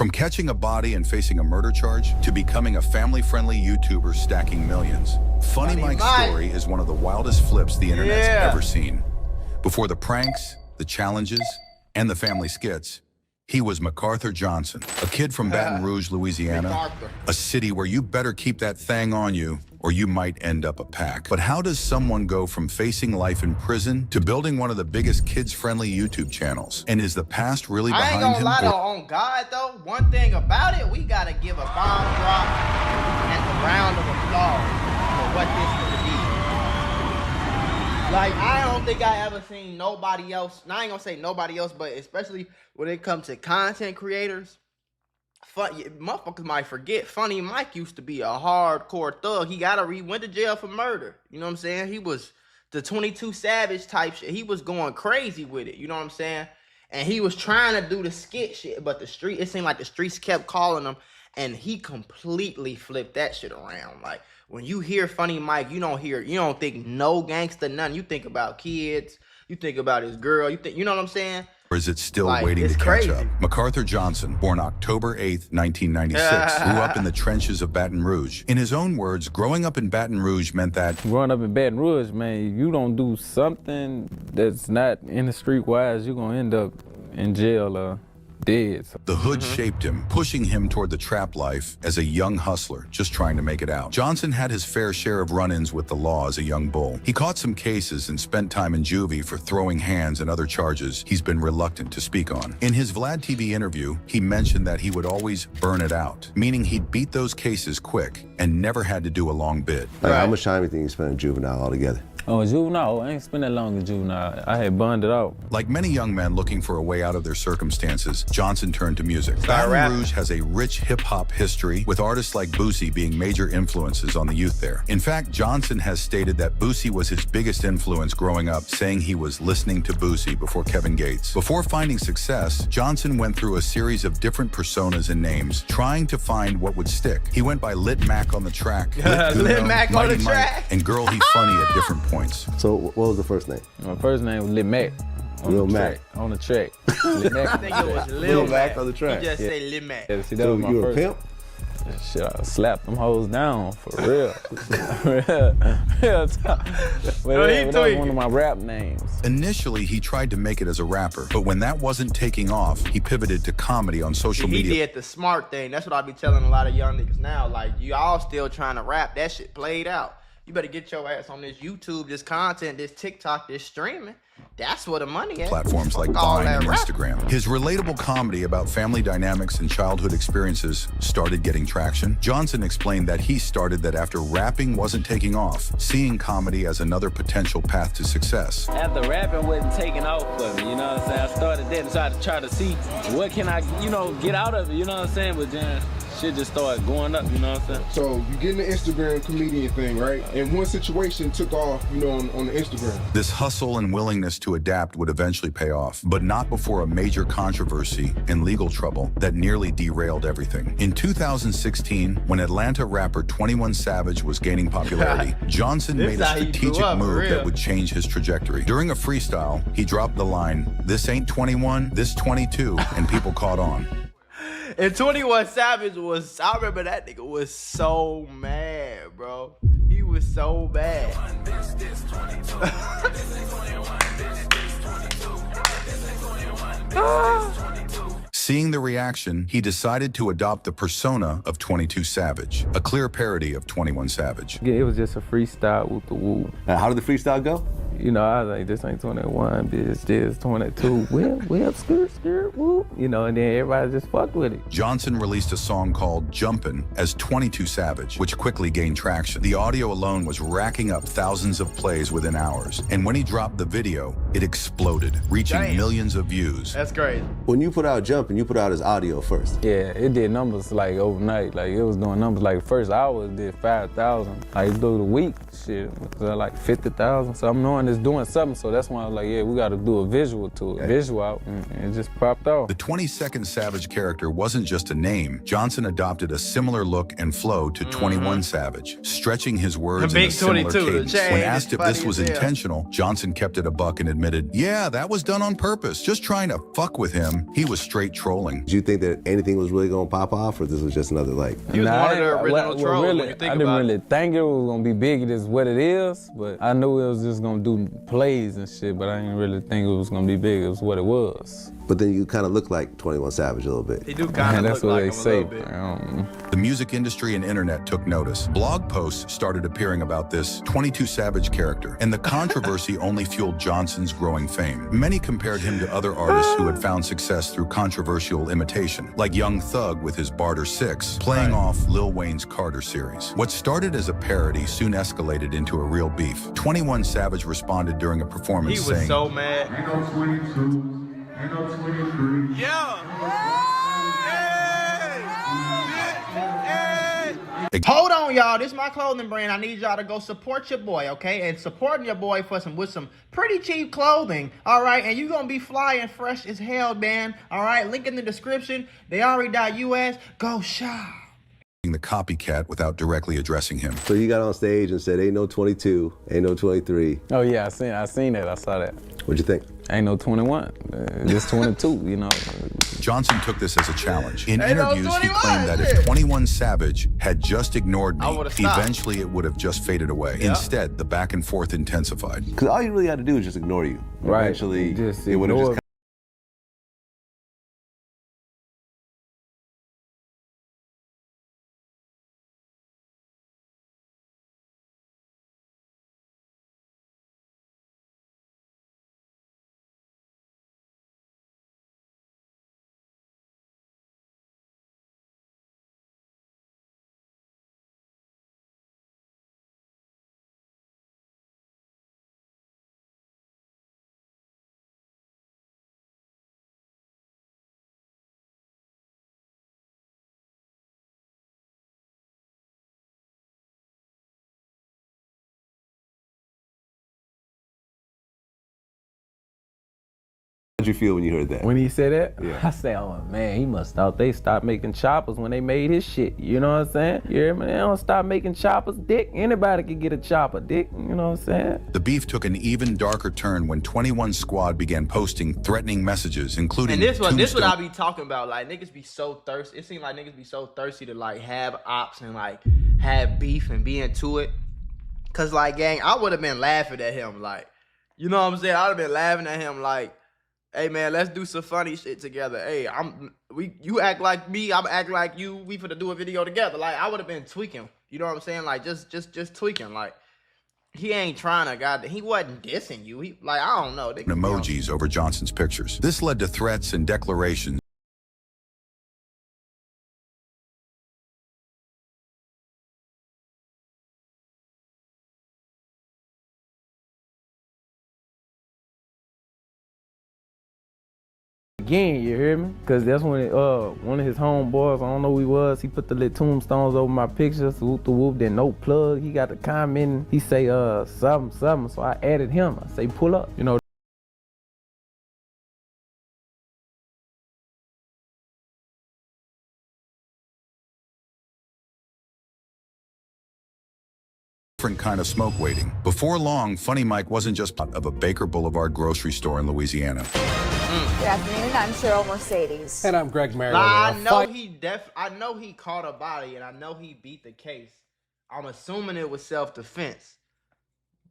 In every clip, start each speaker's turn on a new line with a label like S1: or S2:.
S1: From catching a body and facing a murder charge to becoming a family-friendly YouTuber stacking millions, Funny Mike's story is one of the wildest flips the internet's ever seen. Before the pranks, the challenges, and the family skits, he was MacArthur Johnson, a kid from Baton Rouge, Louisiana, a city where you better keep that thing on you or you might end up a pack. But how does someone go from facing life in prison to building one of the biggest kids-friendly YouTube channels? And is the past really behind him?
S2: I ain't gonna lie though, on God though, one thing about it, we gotta give a bomb drop and a round of applause for what this could be. Like, I don't think I ever seen nobody else, and I ain't gonna say nobody else, but especially when it comes to content creators, motherfuckers might forget, Funny Mike used to be a hardcore thug. He went to jail for murder. You know what I'm saying? He was the 22 Savage type shit. He was going crazy with it. You know what I'm saying? And he was trying to do the skit shit, but it seemed like the streets kept calling him, and he completely flipped that shit around. Like, when you hear Funny Mike, you don't think no gangster, nothing. You think about kids, you think about his girl, you know what I'm saying?
S1: Or is it still waiting to catch up? MacArthur Johnson, born October 8th, 1996, grew up in the trenches of Baton Rouge. In his own words, growing up in Baton Rouge meant that...
S3: Growing up in Baton Rouge, man, you don't do something that's not in the street-wise, you're gonna end up in jail or dead.
S1: The hood shaped him, pushing him toward the trap life as a young hustler, just trying to make it out. Johnson had his fair share of run-ins with the law as a young bull. He caught some cases and spent time in juvie for throwing hands and other charges he's been reluctant to speak on. In his Vlad TV interview, he mentioned that he would always burn it out, meaning he'd beat those cases quick and never had to do a long bid.
S4: Like, how much time do you think you spent in juvenile altogether?
S3: Oh, juvenile? I ain't spent that long in juvenile. I had burned it out.
S1: Like many young men looking for a way out of their circumstances, Johnson turned to music. Baton Rouge has a rich hip-hop history, with artists like Boosie being major influences on the youth there. In fact, Johnson has stated that Boosie was his biggest influence growing up, saying he was listening to Boosie before Kevin Gates. Before finding success, Johnson went through a series of different personas and names, trying to find what would stick. He went by Lit Mac on the track,
S2: Lit Mac on the track,
S1: and Girl He Funny at different points.
S4: So what was the first name?
S3: My first name was Lil Mac.
S4: Lil Mac.
S3: On the track. Lil Mac.
S2: I think it was
S4: Lil Mac on the track.
S2: You just say Lil Mac.
S3: Yeah, see, that was my
S4: you
S3: first.
S4: a pimp?
S3: Shit, I slapped them hoes down, for real. Real talk. But that was one of my rap names.
S1: Initially, he tried to make it as a rapper, but when that wasn't taking off, he pivoted to comedy on social media.
S2: He did the smart thing. That's what I be telling a lot of young niggas now. Like, you all still trying to rap. That shit played out. You better get your ass on this YouTube, this content, this TikTok, this streaming. That's where the money is.
S1: Platforms like Vine and Instagram. His relatable comedy about family dynamics and childhood experiences started getting traction. Johnson explained that he started that after rapping wasn't taking off, seeing comedy as another potential path to success.
S3: After rapping wasn't taking off for me, you know what I'm saying? I started then to try to see what can I, get out of it, you know what I'm saying? But then shit just started going up, you know what I'm saying?
S5: So you get in the Instagram comedian thing, right? And one situation took off, on the Instagram.
S1: This hustle and willingness to adapt would eventually pay off, but not before a major controversy and legal trouble that nearly derailed everything. In 2016, when Atlanta rapper 21 Savage was gaining popularity, Johnson made a strategic move that would change his trajectory. During a freestyle, he dropped the line, "This ain't 21, this 22," and people caught on.
S2: And 21 Savage I remember that nigga was so mad, bro. He was so mad.
S1: Seeing the reaction, he decided to adopt the persona of 22 Savage, a clear parody of 21 Savage.
S3: Yeah, it was just a freestyle with the woo.
S4: How did the freestyle go?
S3: I was like, this ain't 21, bitch, this 22. Well, skirt, woo. And then everybody just fucked with it.
S1: Johnson released a song called Jumpin' as 22 Savage, which quickly gained traction. The audio alone was racking up thousands of plays within hours. And when he dropped the video, it exploded, reaching millions of views.
S2: That's crazy.
S4: When you put out Jumpin', you put out his audio first.
S3: Yeah, it did numbers like overnight. Like it was doing numbers like the first hour it did 5,000. Like through the week, shit, it was like 50,000. So I'm knowing is doing something, so that's why I was like, yeah, we got to do a visual to it. Visual out, and it just popped off.
S1: The 22nd Savage character wasn't just a name. Johnson adopted a similar look and flow to 21 Savage, stretching his words in a similar cadence. When asked if this was intentional, Johnson kept it a buck and admitted, yeah, that was done on purpose. Just trying to fuck with him. He was straight trolling.
S4: Did you think that anything was really gonna pop off, or this was just another like?
S2: He was one of the original trolls.
S3: Really,
S2: when you think
S3: I didn't
S2: about
S3: really think it was gonna be big as what it is, but I knew it was just gonna do plays and shit, but I didn't really think it was gonna be big. It was what it was.
S4: But then you kind of look like 21 Savage a little bit.
S2: He do kind of look like him a little bit.
S1: The music industry and internet took notice. Blog posts started appearing about this 22 Savage character, and the controversy only fueled Johnson's growing fame. Many compared him to other artists who had found success through controversial imitation, like Young Thug with his Barter 6, playing off Lil Wayne's Carter series. What started as a parody soon escalated into a real beef. 21 Savage responded during a performance
S2: He was
S1: saying,
S2: so mad.
S6: Ain't no 22, ain't no 23.
S2: Hold on, y'all. This is my clothing brand. I need y'all to go support your boy, okay? And supporting your boy with some pretty cheap clothing, all right? And you gonna be fly and fresh as hell, man. All right, link in the description. Theari.us. Go shop.
S1: The copycat without directly addressing him.
S4: So you got on stage and said, ain't no 22, ain't no 23.
S3: Oh yeah, I seen that. I saw that.
S4: What'd you think?
S3: Ain't no 21, just 22, you know.
S1: Johnson took this as a challenge. In
S2: Ain't no
S1: interviews, he
S2: 21,
S1: claimed that
S2: shit.
S1: if 21 Savage had just ignored me,
S2: I would've stopped.
S1: eventually it would have just faded away.
S2: Yeah.
S1: Instead, the back and forth intensified.
S4: Because all you really had to do is just ignore you.
S3: Right.
S4: Eventually,
S3: Just
S4: it would have
S3: ignore
S4: just How'd you feel when you heard that?
S3: When he said that,
S4: Yeah.
S3: I said, oh man, he must thought they stopped making choppers when they made his shit. You know what I'm saying? You hear me? They don't stop making choppers, dick. Anybody can get a chopper, dick. You know what I'm saying?
S1: The beef took an even darker turn when 21 Squad began posting threatening messages, including
S2: And this what
S1: tombstone
S2: I be talking about. Like, niggas be so thirsty. It seems like niggas be so thirsty to like have ops and like have beef and be into it. Cause like, gang, I would have been laughing at him. Like, you know what I'm saying? I'd have been laughing at him like, hey man, let's do some funny shit together. Hey, you act like me, I'm act like you. We finna do a video together. Like, I would have been tweaking. You know what I'm saying? Like, just tweaking. Like, he ain't trying to, he wasn't dissing you. He, like, I don't know.
S1: emojis over Johnson's pictures. This led to threats and declarations.
S3: Again, you hear me? Cause that's when one of his homeboys, I don't know who he was, he put the little tombstones over my pictures, whoop the whoop, then no plug. He got the comment, he say something, so I added him. I say pull up, you know.
S1: Different kind of smoke waiting. Before long, Funny Mike wasn't just of a Baker Boulevard grocery store in Louisiana.
S7: Good afternoon, I'm Cheryl Mercedes.
S8: And I'm Greg Merritt.
S2: Nah, I know he caught a body and I know he beat the case. I'm assuming it was self-defense.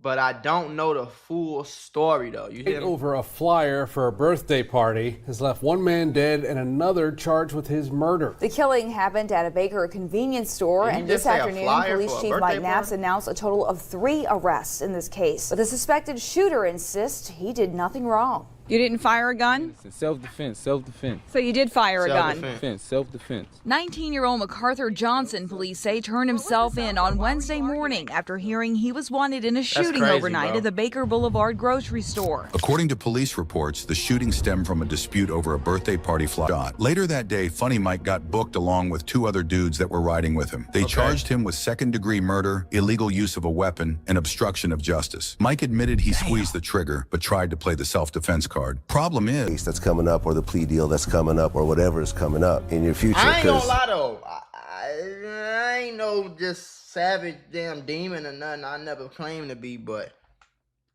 S2: But I don't know the full story though. You hear me?
S8: Over a flyer for a birthday party has left one man dead and another charged with his murder.
S7: The killing happened at a Baker convenience store,
S2: Did he
S7: and
S2: just
S7: this
S2: say a
S7: afternoon,
S2: flyer
S7: Police
S2: for a
S7: Chief
S2: birthday
S7: Mike Knapp's
S2: party?
S7: announced a total of 3 arrests in this case. But the suspected shooter insists he did nothing wrong. You didn't fire a gun?
S3: Self-defense, self-defense.
S7: So you did fire a gun?
S3: Self-defense, self-defense.
S7: 19-year-old MacArthur Johnson, police say, turned himself in on Wednesday morning after hearing he was wanted in a shooting
S2: crazy,
S7: overnight
S2: bro.
S7: at the Baker Boulevard grocery store.
S1: According to police reports, the shooting stemmed from a dispute over a birthday party shot. Later that day, Funny Mike got booked along with 2 other dudes that were riding with him. They charged him with second-degree murder, illegal use of a weapon, and obstruction of justice. Mike admitted he squeezed the trigger, but tried to play the self-defense card. Problem is,
S4: That's coming up, or the plea deal that's coming up, or whatever is coming up in your future.
S2: I ain't gonna
S4: 'cause
S2: lie though. I ain't no just savage damn demon or nothing. I never claimed to be, but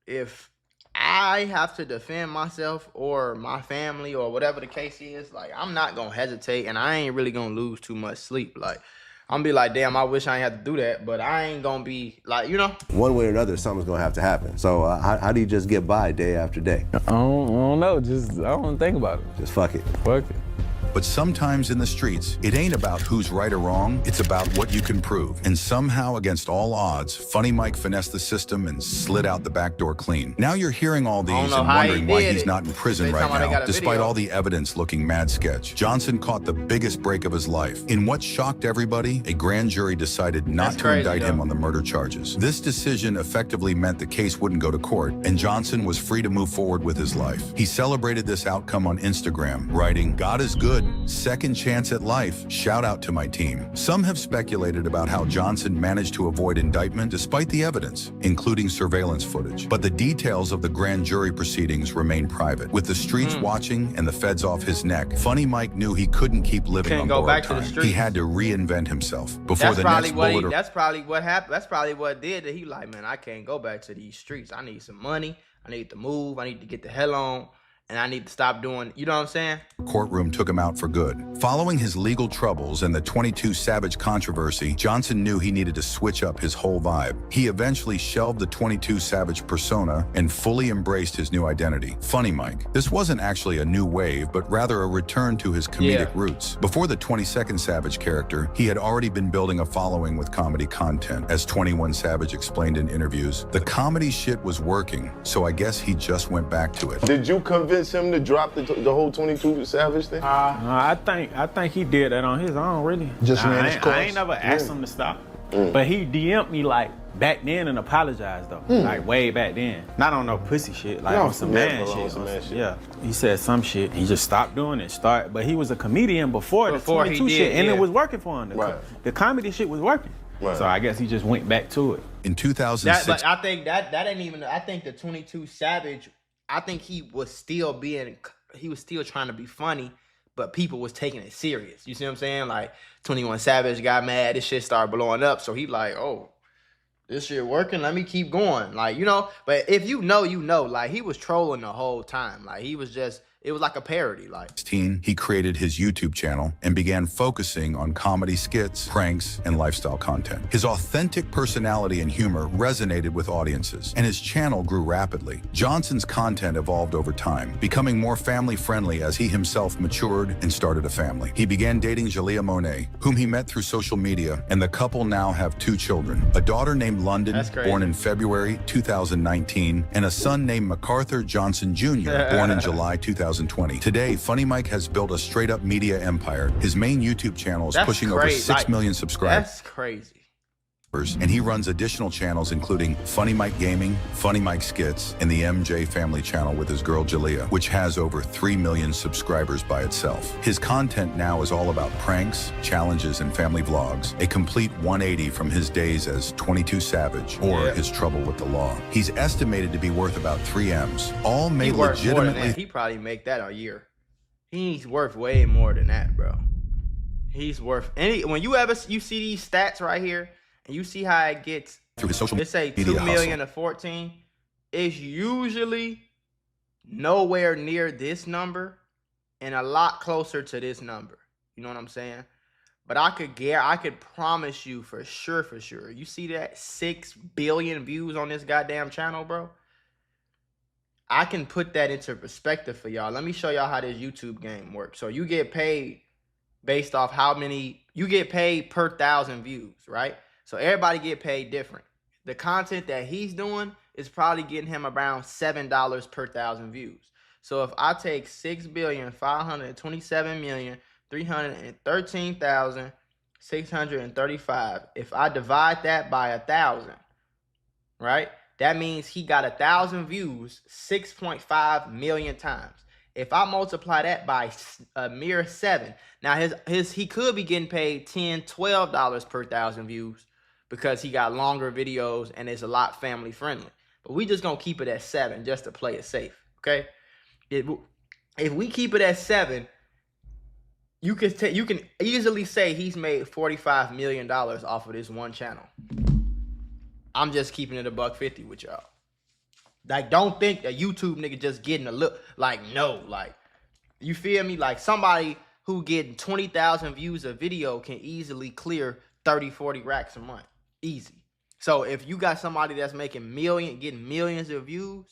S2: if I have to defend myself or my family or whatever the case is, like, I'm not gonna hesitate, and I ain't really gonna lose too much sleep. Like, I'm gonna be like, damn, I wish I ain't had to do that, but I ain't gonna be like, you know.
S4: one way or another, something's gonna have to happen. So how do you just get by day after day?
S3: I don't know. I don't think about it.
S4: Just fuck it.
S3: Fuck it.
S1: but sometimes in the streets, it ain't about who's right or wrong, it's about what you can prove. And somehow, against all odds, Funny Mike finessed the system and slid out the back door clean. Now you're hearing all these and wondering why he's not in prison right now, despite all the evidence looking mad sketch. Johnson caught the biggest break of his life. In what shocked everybody, a grand jury decided not to indict him on the murder charges. This decision effectively meant the case wouldn't go to court, and Johnson was free to move forward with his life. He celebrated this outcome on Instagram, writing, "God is good, second chance at life, shout out to my team." Some have speculated about how Johnson managed to avoid indictment despite the evidence, including surveillance footage. But the details of the grand jury proceedings remain private. With the streets watching and the feds off his neck, Funny Mike knew he couldn't keep living on borrowed time. He had to reinvent himself before the next bullet.
S2: That's probably what happened. That's probably what did that. He like, man, I can't go back to these streets. I need some money. I need to move. I need to get the hell on. And I need to stop doing, you know what I'm saying?
S1: Courtroom took him out for good. Following his legal troubles and the 22 Savage controversy, Johnson knew he needed to switch up his whole vibe. He eventually shelved the 22 Savage persona and fully embraced his new identity, Funny Mike. This wasn't actually a new wave, but rather a return to his comedic roots. Before the 22nd Savage character, he had already been building a following with comedy content. As 21 Savage explained in interviews, the comedy shit was working, so I guess he just went back to it.
S9: Did you convince him to drop the whole 22 Savage thing?
S3: I think he did that on his own, really. I ain't never asked him to stop. But he DM'd me like back then and apologized though. Like way back then. Not on no pussy shit, like on some man shit. Yeah. He said some shit. He just stopped doing it. But he was a comedian before the 22 shit, and it was working for him. The comedy shit was working. So I guess he just went back to it.
S1: In 2006,
S2: But I think that ain't even. I think the 22 Savage. I think he was still trying to be funny, but people was taking it serious. You see what I'm saying? Like 21 Savage got mad, this shit started blowing up. So he like, oh, this shit working, let me keep going. Like, you know, but if you know, you know, like he was trolling the whole time. Like he was just, it was like a parody. Like
S1: he created his YouTube channel and began focusing on comedy skits, pranks, and lifestyle content. His authentic personality and humor resonated with audiences, and his channel grew rapidly. Johnson's content evolved over time, becoming more family-friendly as he himself matured and started a family. He began dating Jalea Monet, whom he met through social media, and the couple now have 2 children, a daughter named London, born in February 2019, and a son named MacArthur Johnson Jr., born in July 2020. Today, Funny Mike has built a straight-up media empire. His main YouTube channel is pushing over 6 million subscribers.
S2: That's crazy.
S1: And he runs additional channels including Funny Mike Gaming, Funny Mike Skits, and the MJ Family channel with his girl Jalea, which has over 3 million subscribers by itself. His content now is all about pranks, challenges, and family vlogs, a complete 180 from his days as 22 Savage or his trouble with the law. He's estimated to be worth about 3 M's, all made legitimately.
S2: He probably make that a year. He's worth way more than that, bro. He's worth when you see these stats right here, and you see how it gets
S1: through his social
S2: media. Say 2 million to 14. It's usually nowhere near this number and a lot closer to this number. You know what I'm saying? But I could promise you for sure. You see that 6 billion views on this goddamn channel, bro? I can put that into perspective for y'all. Let me show y'all how this YouTube game works. So you get paid based off how many, you get paid per 1,000 views, right? So everybody get paid different. The content that he's doing is probably getting him around $7 per 1,000 views. So if I take 6,527,313,635, if I divide that by 1,000, right? That means he got 1,000 views 6.5 million times. If I multiply that by a mere 7, now he could be getting paid $10, $12 per 1,000 views because he got longer videos and it's a lot family friendly. But we just gonna keep it at 7 just to play it safe, okay? If we keep it at 7, you can easily say he's made $45 million off of this one channel. I'm just keeping it $150 with y'all. Like, don't think a YouTube nigga just getting a look. Like, no, like, you feel me? Like, somebody who getting 20,000 views a video can easily clear 30, 40 racks a month. Easy. So if you got somebody that's getting millions of views,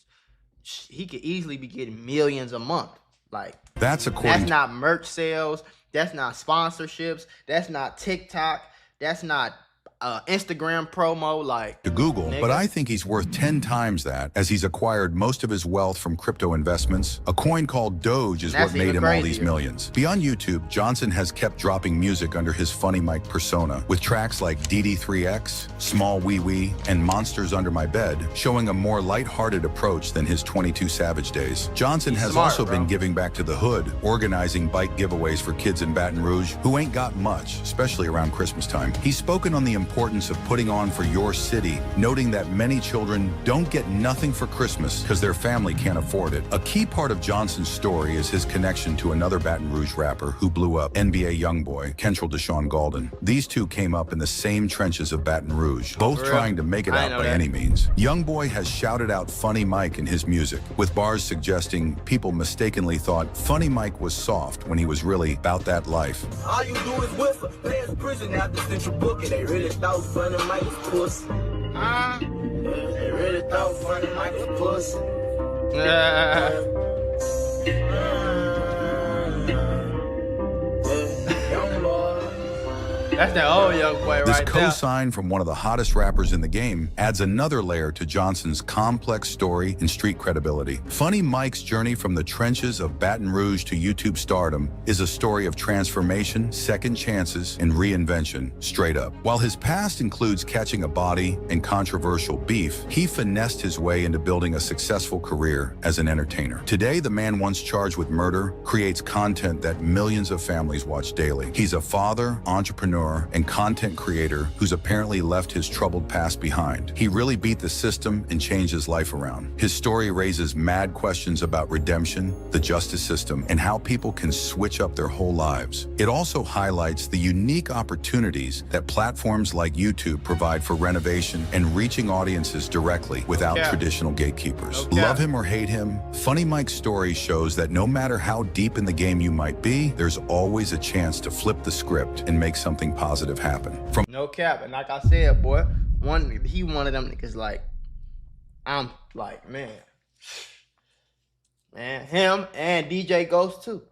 S2: he could easily be getting millions a month. Like,
S1: that's
S2: not merch sales. That's not sponsorships. That's not TikTok. That's not Instagram promo, like
S1: to Google,
S2: nigga.
S1: But I think he's worth 10 times that, as he's acquired most of his wealth from crypto investments. A coin called Doge is what made him all these millions. Beyond YouTube, Johnson has kept dropping music under his Funny Mike persona, with tracks like DD3X, Small Wee Wee, and Monsters Under My Bed, showing a more lighthearted approach than his 22 Savage days. Johnson has also been giving back to the hood, organizing bike giveaways for kids in Baton Rouge who ain't got much, especially around Christmas time. He's spoken on the importance of putting on for your city, noting that many children don't get nothing for Christmas because their family can't afford it. A key part of Johnson's story is his connection to another Baton Rouge rapper who blew up, NBA YoungBoy, Kentrell Deshaun Galden. These two came up in the same trenches of Baton Rouge, both trying to make it out by any means. YoungBoy has shouted out Funny Mike in his music, with bars suggesting people mistakenly thought Funny Mike was soft when he was really about that life.
S10: All you do is whistle, players prison after central booking. They really thought Funny Mike was pussy. They really thought Funny Mike was pussy.
S2: That's that old young boy
S1: this
S2: right there.
S1: This co-sign from one of the hottest rappers in the game adds another layer to Johnson's complex story and street credibility. Funny Mike's journey from the trenches of Baton Rouge to YouTube stardom is a story of transformation, second chances, and reinvention, straight up. While his past includes catching a body and controversial beef, he finessed his way into building a successful career as an entertainer. Today, the man once charged with murder creates content that millions of families watch daily. He's a father, entrepreneur, and content creator who's apparently left his troubled past behind. He really beat the system and changed his life around. His story raises mad questions about redemption, the justice system, and how people can switch up their whole lives. It also highlights the unique opportunities that platforms like YouTube provide for renovation and reaching audiences directly without traditional gatekeepers. Love him or hate him, Funny Mike's story shows that no matter how deep in the game you might be, there's always a chance to flip the script and make something positive happen.
S2: No cap, and like I said, boy, he one of them niggas. Like, I'm like, man, him and DJ Ghost too.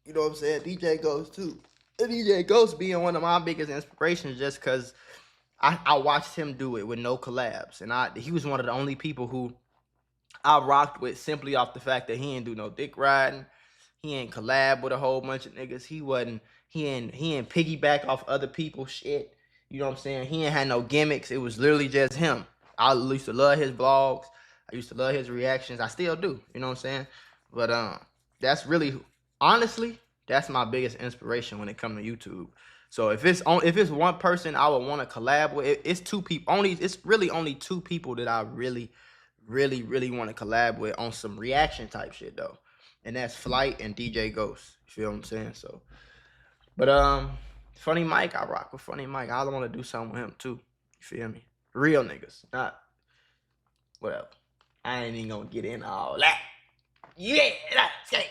S2: You know what I'm saying? DJ Ghost too. And DJ Ghost being one of my biggest inspirations, just because I watched him do it with no collabs, and he was one of the only people who I rocked with simply off the fact that he ain't do no dick riding. He ain't collab with a whole bunch of niggas. He ain't piggyback off other people's shit. You know what I'm saying? He ain't had no gimmicks. It was literally just him. I used to love his vlogs. I used to love his reactions. I still do. You know what I'm saying? But that's really, honestly, that's my biggest inspiration when it comes to YouTube. So if it's one person I would want to collab with, it's two people. It's really only two people that I really, really, really want to collab with on some reaction type shit though. And that's Flight and DJ Ghost. You feel what I'm saying? So, but Funny Mike, I rock with Funny Mike. I want to do something with him too. You feel me? Real niggas, not whatever. I ain't even gonna get in all that. Yeah, that's it.